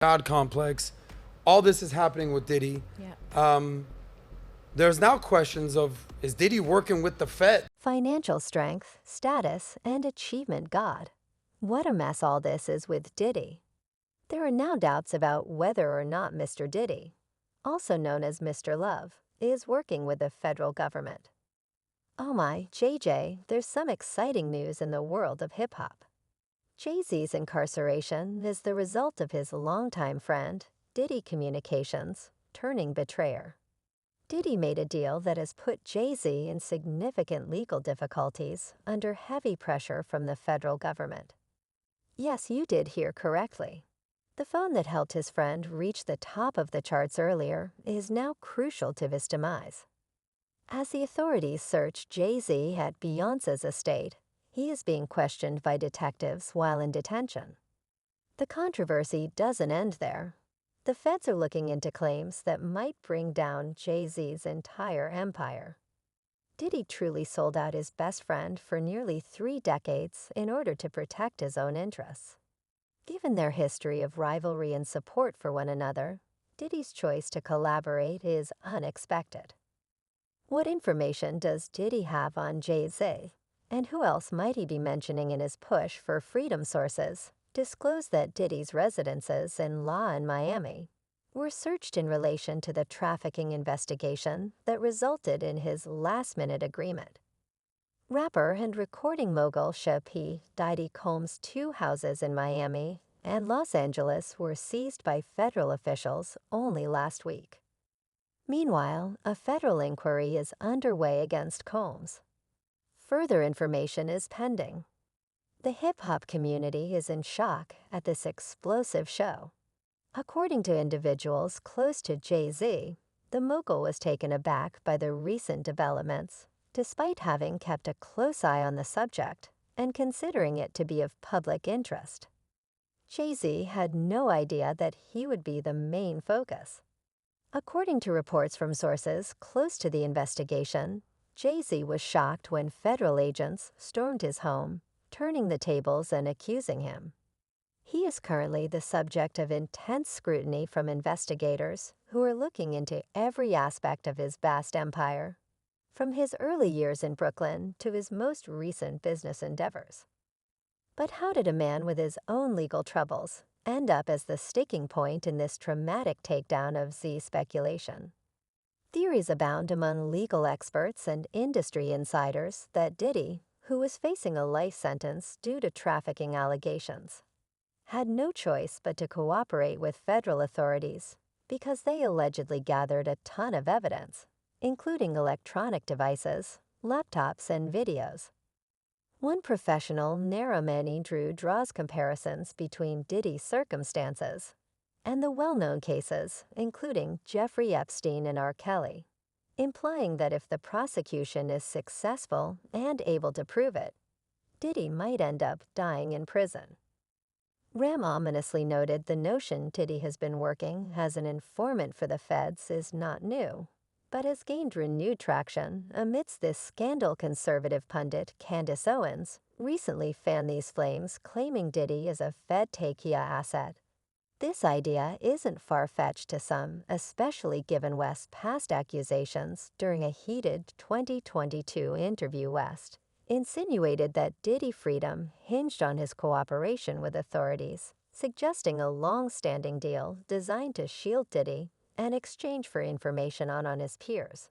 God complex. All this is happening with Diddy. Yeah. There's now questions of, is Diddy working with the Fed? Financial strength, status, and achievement God. What a mess all this is with Diddy. There are now doubts about whether or not Mr. Diddy, also known as Mr. Love, is working with the federal government. Oh my, JJ, there's some exciting news in the world of hip-hop. Jay-Z's incarceration is the result of his longtime friend, Diddy Communications, turning betrayer. Diddy made a deal that has put Jay-Z in significant legal difficulties under heavy pressure from the federal government. Yes, you did hear correctly. The phone that helped his friend reach the top of the charts earlier is now crucial to his demise. As the authorities search Jay-Z at Beyoncé's estate, he is being questioned by detectives while in detention. The controversy doesn't end there. The feds are looking into claims that might bring down Jay-Z's entire empire. Diddy truly sold out his best friend for nearly 3 decades in order to protect his own interests. Given their history of rivalry and support for one another, Diddy's choice to collaborate is unexpected. What information does Diddy have on Jay-Z? And who else might he be mentioning in his push for freedom? Sources disclose that Diddy's residences in law in Miami were searched in relation to the trafficking investigation that resulted in his last-minute agreement. Rapper and recording mogul P. Diddy Combs' 2 houses in Miami and Los Angeles were seized by federal officials only last week. Meanwhile, a federal inquiry is underway against Combs. Further information is pending. The hip-hop community is in shock at this explosive show. According to individuals close to Jay-Z, the mogul was taken aback by the recent developments, despite having kept a close eye on the subject and considering it to be of public interest. Jay-Z had no idea that he would be the main focus. According to reports from sources close to the investigation, Jay-Z was shocked when federal agents stormed his home, turning the tables and accusing him. He is currently the subject of intense scrutiny from investigators who are looking into every aspect of his vast empire, from his early years in Brooklyn to his most recent business endeavors. But how did a man with his own legal troubles end up as the sticking point in this traumatic takedown of Z speculation? Theories abound among legal experts and industry insiders that Diddy, who was facing a life sentence due to trafficking allegations, had no choice but to cooperate with federal authorities because they allegedly gathered a ton of evidence, including electronic devices, laptops, and videos. One professional narrow-mani Drew draws comparisons between Diddy's circumstances and the well-known cases, including Jeffrey Epstein and R. Kelly, implying that if the prosecution is successful and able to prove it, Diddy might end up dying in prison. Ram ominously noted the notion Diddy has been working as an informant for the feds is not new, but has gained renewed traction amidst this scandal. Conservative pundit Candace Owens recently fanned these flames, claiming Diddy is a Fed-takia asset. This idea isn't far-fetched to some, especially given West's past accusations during a heated 2022 interview. West insinuated that Diddy freedom hinged on his cooperation with authorities, suggesting a long-standing deal designed to shield Diddy and exchange for information on his peers.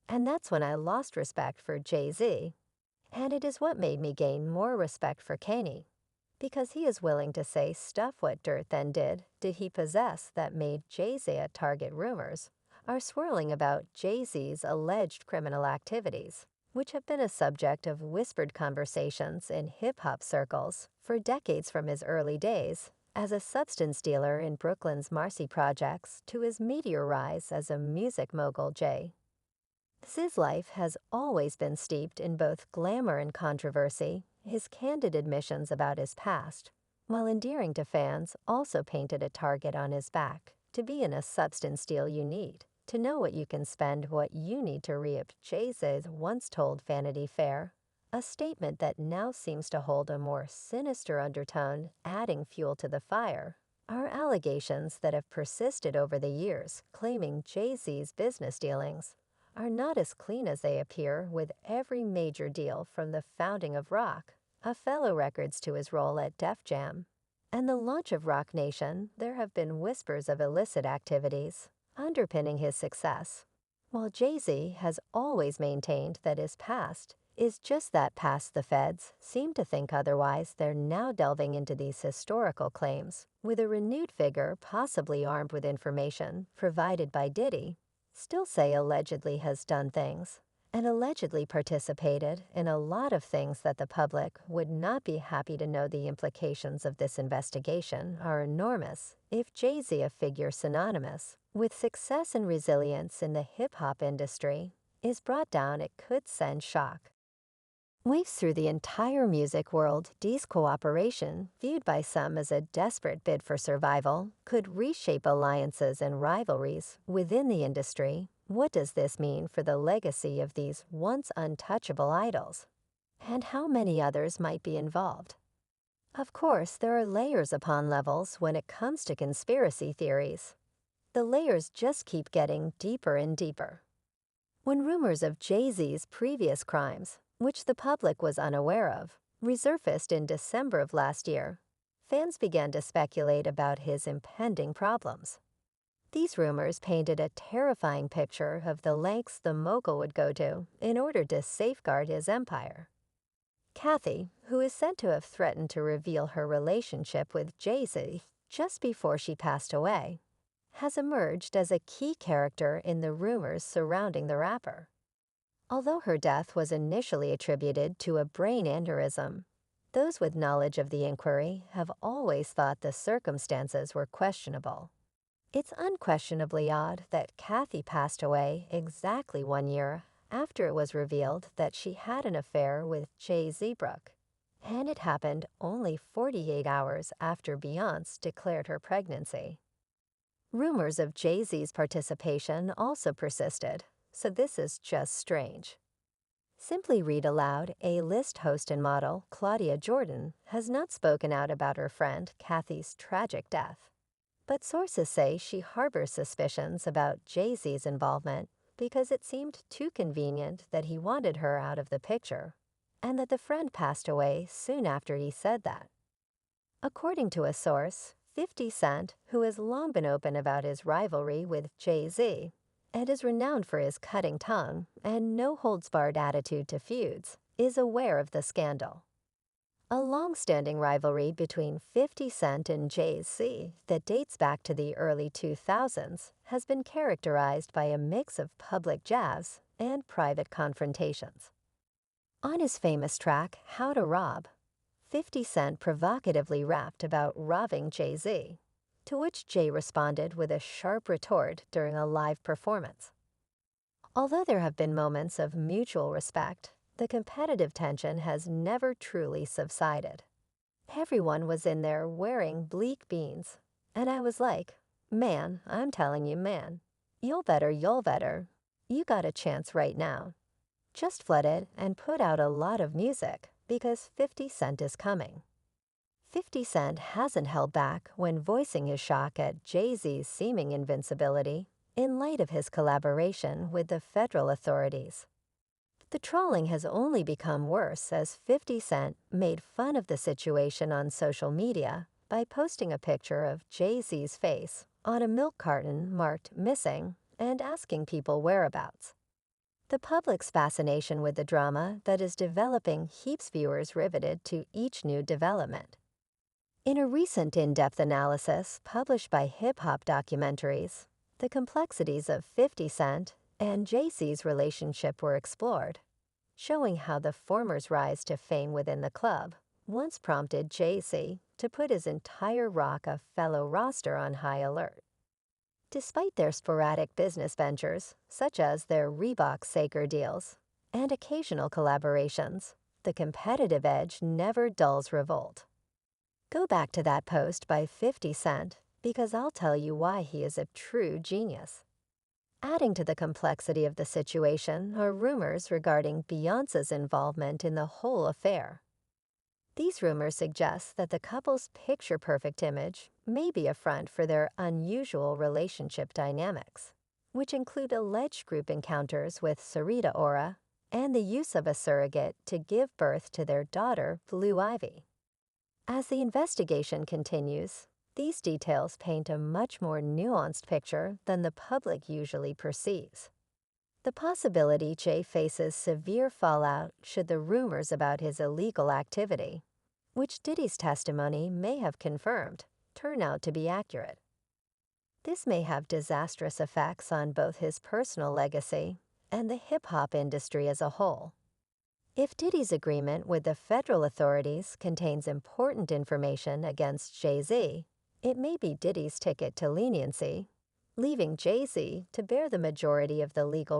And that's when I lost respect for Jay-Z. And it is what made me gain more respect for Kanye, because he is willing to say stuff. What dirt then did he possess that made Jay-Z a target? Rumors are swirling about Jay-Z's alleged criminal activities, which have been a subject of whispered conversations in hip-hop circles for decades, from his early days as a substance dealer in Brooklyn's Marcy projects to his meteor rise as a music mogul. Z's life has always been steeped in both glamour and controversy. His candid admissions about his past, while endearing to fans, also painted a target on his back. To be in a substance deal, you need to know what you can spend, what you need to reap. Jay-Z once told Vanity Fair, a statement that now seems to hold a more sinister undertone, adding fuel to the fire. are allegations that have persisted over the years, claiming Jay-Z's business dealings are not as clean as they appear, with every major deal from the founding of rock, a fellow records to his role at Def Jam, and the launch of Rock Nation. There have been whispers of illicit activities underpinning his success, while Jay-Z has always maintained that his past is just that past. The feds seem to think otherwise. They're now delving into these historical claims with a renewed vigor, possibly armed with information provided by Diddy. Still say allegedly has done things and allegedly participated in a lot of things that the public would not be happy to know. The implications of this investigation are enormous. If Jay-Z, a figure synonymous with success and resilience in the hip-hop industry, is brought down, it could send shock waves through the entire music world. D's cooperation, viewed by some as a desperate bid for survival, could reshape alliances and rivalries within the industry. What does this mean for the legacy of these once untouchable idols? And how many others might be involved? Of course, there are layers upon levels when it comes to conspiracy theories. The layers just keep getting deeper and deeper. When rumors of Jay-Z's previous crimes, which the public was unaware of, resurfaced in December of last year, fans began to speculate about his impending problems. These rumors painted a terrifying picture of the lengths the mogul would go to in order to safeguard his empire. Kathy, who is said to have threatened to reveal her relationship with Jay-Z just before she passed away, has emerged as a key character in the rumors surrounding the rapper. Although her death was initially attributed to a brain aneurysm, those with knowledge of the inquiry have always thought the circumstances were questionable. It's unquestionably odd that Kathy passed away exactly 1 year after it was revealed that she had an affair with Jay-Z Brooke, and it happened only 48 hours after Beyoncé declared her pregnancy. Rumors of Jay-Z's participation also persisted, so this is just strange. Simply Read Aloud, A-list host and model Claudia Jordan has not spoken out about her friend Kathy's tragic death, but sources say she harbors suspicions about Jay-Z's involvement because it seemed too convenient that he wanted her out of the picture, and that the friend passed away soon after he said that. According to a source, 50 Cent, who has long been open about his rivalry with Jay-Z and is renowned for his cutting tongue and no-holds-barred attitude to feuds, is aware of the scandal. A long-standing rivalry between 50 Cent and Jay-Z that dates back to the early 2000s has been characterized by a mix of public jabs and private confrontations. On his famous track, How to Rob, 50 Cent provocatively rapped about robbing Jay-Z, to which Jay responded with a sharp retort during a live performance. Although there have been moments of mutual respect, the competitive tension has never truly subsided. Everyone was in there wearing bleak beans, and I was like, man, I'm telling you, man, you'll better. You got a chance right now. Just flood it and put out a lot of music, because 50 Cent is coming. 50 Cent hasn't held back when voicing his shock at Jay-Z's seeming invincibility in light of his collaboration with the federal authorities. The trolling has only become worse as 50 Cent made fun of the situation on social media by posting a picture of Jay-Z's face on a milk carton marked missing and asking people whereabouts. The public's fascination with the drama that is developing keeps viewers riveted to each new development. In a recent in-depth analysis published by Hip Hop Documentaries, the complexities of 50 Cent and Jay-Z's relationship were explored, showing how the former's rise to fame within the club once prompted Jay-Z to put his entire Rockefeller roster on high alert. Despite their sporadic business ventures, such as their Reebok Saker deals and occasional collaborations, the competitive edge never dulls revolt. Go back to that post by 50 Cent, because I'll tell you why he is a true genius. Adding to the complexity of the situation are rumors regarding Beyoncé's involvement in the whole affair. These rumors suggest that the couple's picture-perfect image may be a front for their unusual relationship dynamics, which include alleged group encounters with Sarita Ora and the use of a surrogate to give birth to their daughter, Blue Ivy. As the investigation continues, these details paint a much more nuanced picture than the public usually perceives. The possibility Jay faces severe fallout should the rumors about his illegal activity, which Diddy's testimony may have confirmed, turn out to be accurate. This may have disastrous effects on both his personal legacy and the hip-hop industry as a whole. If Diddy's agreement with the federal authorities contains important information against Jay-Z, it may be Diddy's ticket to leniency, leaving Jay-Z to bear the majority of the legal